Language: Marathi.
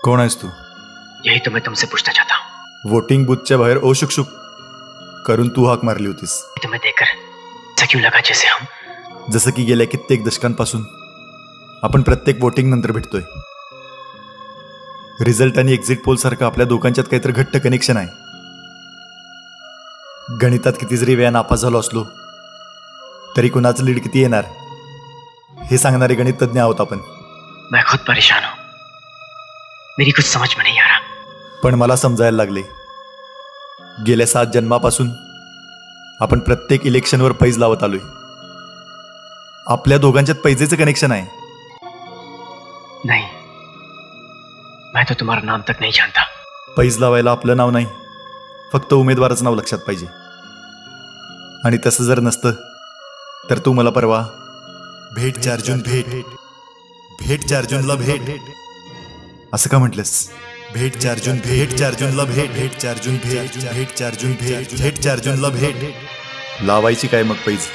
कौन आहेस तू? यही तो मैं तुमसे पूछना चाहता हूँ। वोटिंग बूथच्या बाहेर ओ शुक करून तू हाक मारली होतीस। तुम्हें देखकर ऐसा क्यों लगा जैसे हम जसं की गेल्या कित्येक दशकांपासून आपण प्रत्येक वोटिंग नंतर भेटतोय। रिझल्ट आणि एक्झिट पोल सारखं आपल्या दोघांच्यात काहीतरी घट्ट कनेक्शन आहे। गणितात किती जरी वेळा नापास झालो असलो तरी कुणाचं लीड किती येणार हे सांगणारे गणित तज्ञ आहोत आपण। मैं खुद परेशान हूं, मेरी कुछ समझ में नहीं आ रहा। पण मला समजायला लागले, गेल्या 7 जन्मापासून आपण प्रत्येक इलेक्शनवर पैज लावत आलोय। आपल्या दोघांच्यात पैजेचं कनेक्शन आहे। नहीं, मैं तो तुम्हारा नाम तक नहीं जानता। पैज लावायला आपलं नाव नाही, फक्त उमेदवाराचं नाव लक्षात पाहिजे। आणि तसं जर नसतं तर तू मला परवा भेट 4 जून भेट 4 जूनला भेट असं का म्हटलंस? भेट 4 जून भेट 4 जूनला भेट 4 जून भेट 4 जून भेट 4 जूनला भेट लावायची काय मग पैज?